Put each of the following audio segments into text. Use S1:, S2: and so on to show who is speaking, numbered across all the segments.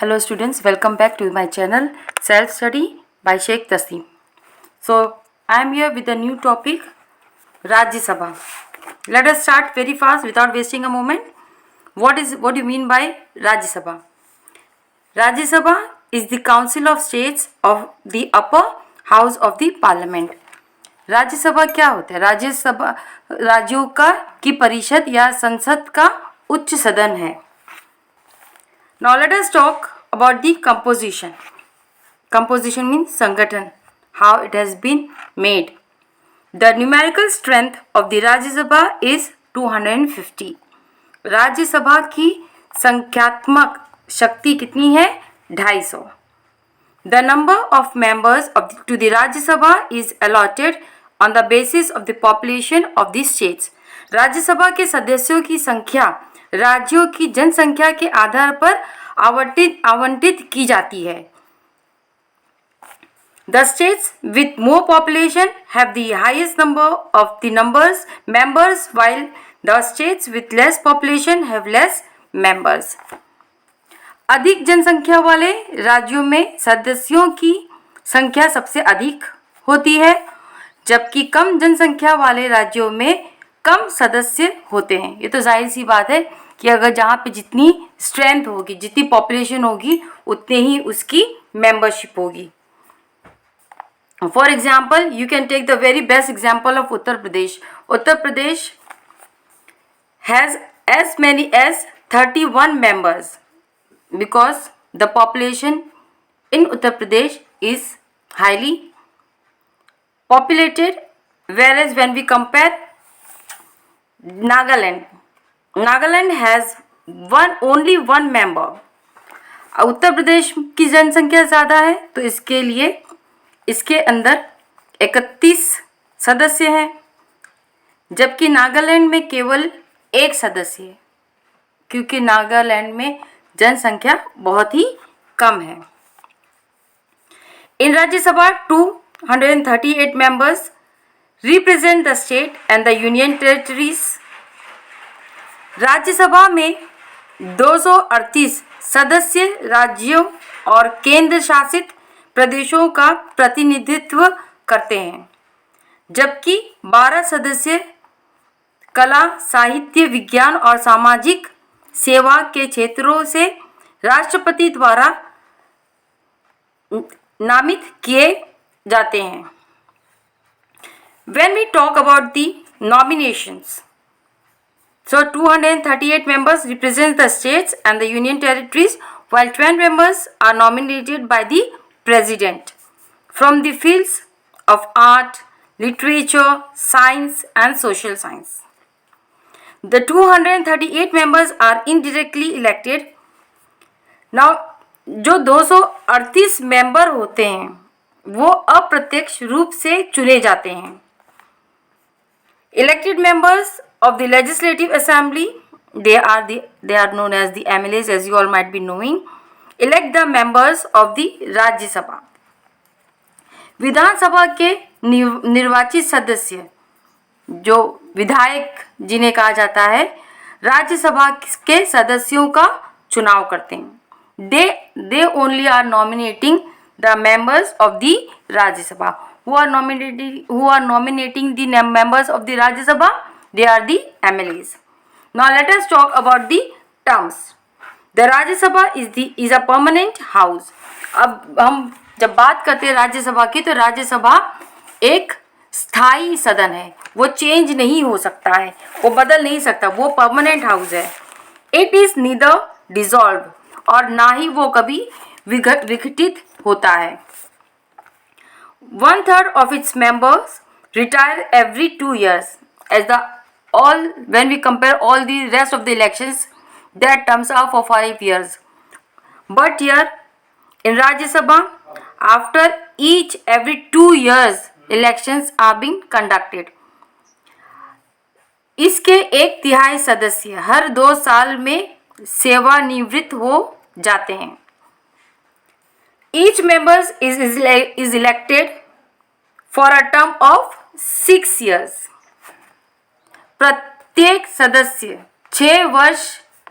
S1: Hello students, welcome back to my channel Self Study by Sheikh Tasim. So I am here with a new topic, Rajya Sabha. Let us start very fast without wasting a moment. What do you mean by Rajya Sabha? Rajya Sabha is the council of states of the upper house of the parliament. राज्य सभा क्या होता है? राज्य सभा राज्यों का की परिषद या संसद का उच्च सदन है. Now let us talk about the composition. Composition means संगठन, how it has been made. The numerical strength of the Rajya Sabha is 250. राज्य सभा की संख्यात्मक शक्ति कितनी है? 250. The number of members to the Rajya Sabha is allotted on the basis of the population of the states. राज्य सभा के सदस्यों की संख्या राज्यों की जनसंख्या के आधार पर आवंटित की जाती है. The states with more population have the highest number of the members while the states with less population have less members. अधिक जनसंख्या वाले राज्यों में सदस्यों की संख्या सबसे अधिक होती है, जबकि कम जनसंख्या वाले राज्यों में कम सदस्य होते हैं. ये तो जाहिर सी बात है कि अगर जहाँ पे जितनी स्ट्रेंथ होगी, जितनी पॉपुलेशन होगी, उतने ही उसकी मेंबरशिप होगी. For example, you can take the very best example of Uttar Pradesh. Uttar Pradesh has as many as 31 members because the population in Uttar Pradesh is highly populated, whereas when we compare Nagaland has only one member. Uttar Pradesh की जनसंख्या ज़्यादा है तो इसके लिए इसके अंदर 31 सदस्य हैं, जबकि नागालैंड में केवल एक सदस्य है, क्योंकि नागालैंड में जनसंख्या बहुत ही कम है. इन Rajya Sabha 238 members represent the state and the union territories. Rajya Sabha में 238 सदस्य राज्यों और केंद्र शासित प्रदेशों का प्रतिनिधित्व करते हैं, जबकि 12 सदस्य कला, साहित्य, विज्ञान और सामाजिक सेवा के क्षेत्रों से राष्ट्रपति द्वारा नामित किए जाते हैं. When we talk about the nominations, so 238 members represent the states and the union territories, while 12 members are nominated by the president from the fields of art, literature, science and social science. The 238 members are indirectly elected. Now, जो 238 member होते हैं वो अप्रत्यक्ष रूप से चुने जाते हैं. Elected members of the Legislative Assembly, they are known as the MLAs, as you all might be knowing, elect the members of the Rajya Sabha. विधानसभा के निर्वाचित सदस्य, जो विधायक जिन्हें कहा जाता है, राज्यसभा के सदस्यों का चुनाव करते हैं. They only are nominating the members of the Rajya Sabha. Who are nominating the members of the Rajya Sabha? They are the MLAs. Now let us talk about the terms. The Rajya Sabha is a permanent house. अब हम जब बात करते हैं राज्य सभा की, तो राज्य सभा एक स्थायी सदन है. वो चेंज नहीं हो सकता है, वो बदल नहीं सकता, वो परमानेंट हाउस है. इट इज नीदर डिसॉल्व, और ना ही वो कभी विघटित होता है. 1/3 of its members retire every 2 years. When we compare all the rest of the elections, their terms are for 5 years. But here in Rajya Sabha, after every 2 years, elections are being conducted. इसके 1/3 सदस्य हर 2 साल में सेवानिवृत्त हो जाते हैं. Each member is elected for a term of 6 years. प्रत्येक सदस्य 6 वर्ष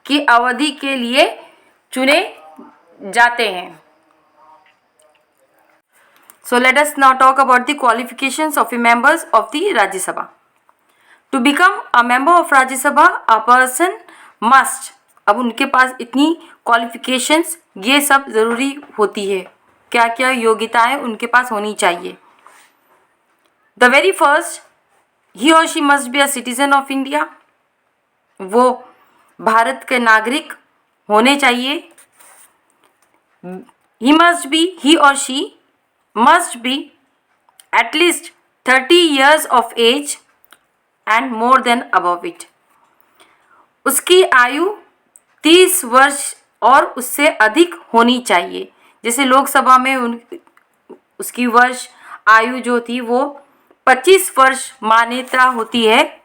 S1: की अवधि के लिए चुने जाते हैं। So let us now talk about the qualifications of the members of the Rajya Sabha. To become a member of Rajya Sabha, a person must, अब उनके पास इतनी क्वालिफिकेशंस ये सब ज़रूरी होती है, क्या क्या योग्यताएं उनके पास होनी चाहिए। द वेरी फर्स्ट, ही और she must be a citizen of India, वो भारत के नागरिक होने चाहिए। ही और she must be at least 30 years of age and more than above it. उसकी आयु 30 वर्ष और उससे अधिक होनी चाहिए। जैसे लोकसभा में उसकी वर्ष आयु जो थी वो 25 वर्ष मान्यता होती है,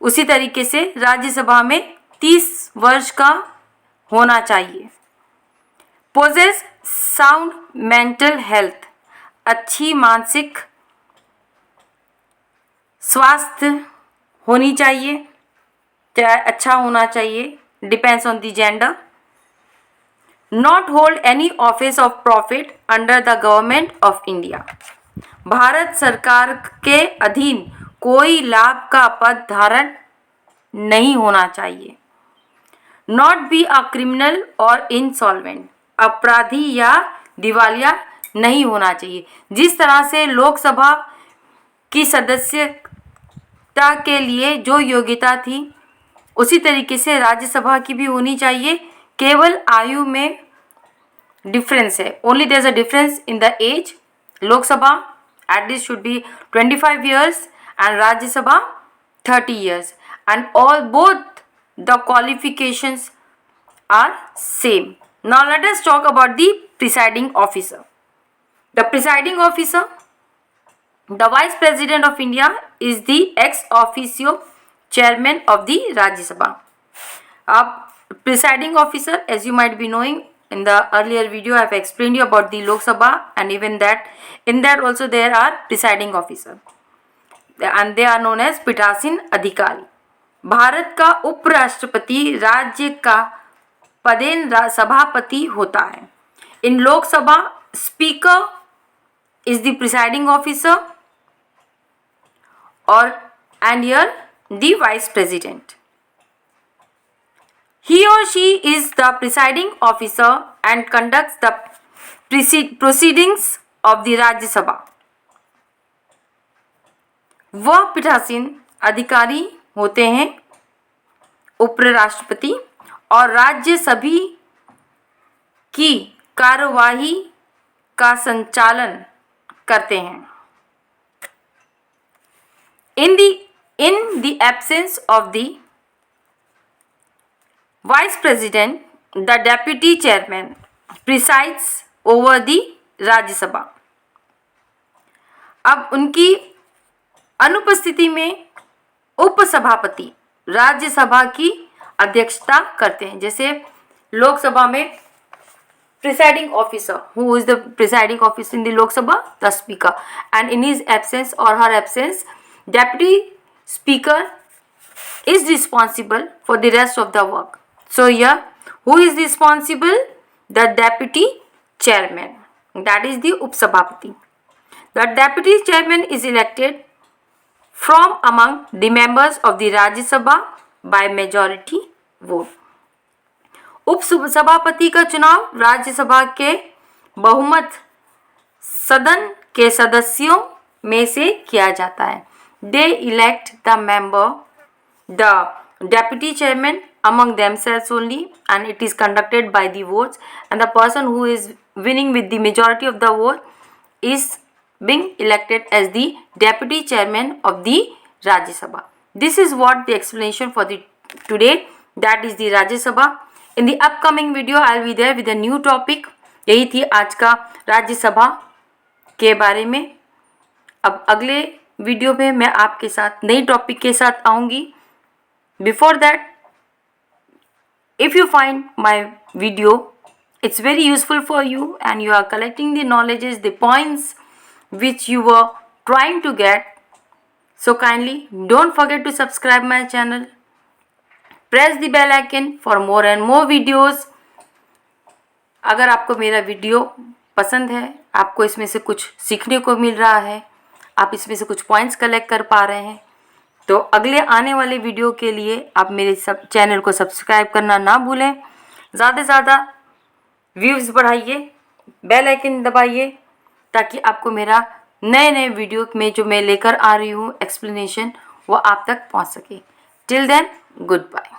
S1: उसी तरीके से राज्यसभा में 30 वर्ष का होना चाहिए। पोजेस साउंड मेंटल हेल्थ, अच्छी मानसिक स्वास्थ्य होनी चाहिए, अच्छा होना चाहिए, depends on the gender. Not hold any office of profit under the government of India, Bharat सरकार के अधीन कोई लाभ का पद धारण नहीं होना चाहिए। नॉट बी अ क्रिमिनल और इंसॉल्वेंट, अपराधी या दिवालिया नहीं होना चाहिए। जिस तरह से लोकसभा की सदस्यता के लिए जो योग्यता थी उसी तरीके से राज्यसभा की भी होनी चाहिए, केवल आयु में डिफरेंस है। Only there is a difference in the age. Lok Sabha at least should be 25 years and Rajya Sabha 30 years and all both the qualifications are same. Now let us talk about the presiding officer. The presiding officer, the Vice President of India, is the ex officio chairman of the Rajya Sabha. Presiding officer, as you might be knowing, in the earlier video I have explained you about the Lok Sabha, and even that in that also there are presiding officer and they are known as पीठासीन अधिकारी। भारत का उपराष्ट्रपति राज्य का पदेन सभापति होता है। In Lok Sabha speaker is the presiding officer और and here the vice president. He और she is the presiding officer and conducts the proceedings of the Rajya Sabha. वह पीठासीन अधिकारी होते हैं उपराष्ट्रपति और राज्य सभी की कार्यवाही का संचालन करते हैं। In the absence of the vice president, the deputy chairman presides over the Rajya Sabha. अब उनकी अनुपस्थिति में उपसभापति राज्यसभा की अध्यक्षता करते हैं। जैसे लोकसभा में presiding officer, who is the presiding officer in the Lok Sabha, the speaker, and in his absence और her absence deputy speaker is responsible for the rest of the work. So here, who is responsible? The deputy chairman, that is the Upsabhapati. The deputy chairman is elected from among the members of the Rajya Sabha by majority vote. उपसभापति का चुनाव राज्यसभा के बहुमत सदन के सदस्यों में से किया जाता है. They elect the member, the deputy chairman among themselves only, and it is conducted by the votes, and the person who is winning with the majority of the vote is being elected as the deputy chairman of the Rajya Sabha. This is what the explanation for the today, that is the Rajya Sabha. In the upcoming video I will be there with a new topic. यही थी आज का राज्य सभा के बारे में. अब अगले वीडियो में मैं आपके साथ नई टॉपिक के साथ आऊँगी. Before that, if you find my video it's very useful for you and you are collecting the knowledges, the points which you were trying to get, so kindly don't forget to subscribe my channel. Press the bell icon for more and more videos. अगर आपको मेरा video पसंद है, आपको इसमें से कुछ सीखने को मिल रहा है, आप इसमें से कुछ पॉइंट्स कलेक्ट कर पा रहे हैं, तो अगले आने वाले वीडियो के लिए आप मेरे चैनल को सब्सक्राइब करना ना भूलें। ज़्यादा से ज़्यादा व्यूज़ बढ़ाइए, बेल आइकन दबाइए, ताकि आपको मेरा नए नए वीडियो में जो मैं लेकर आ रही हूँ एक्सप्लेनेशन, वो आप तक पहुँच सके। Till then, good bye.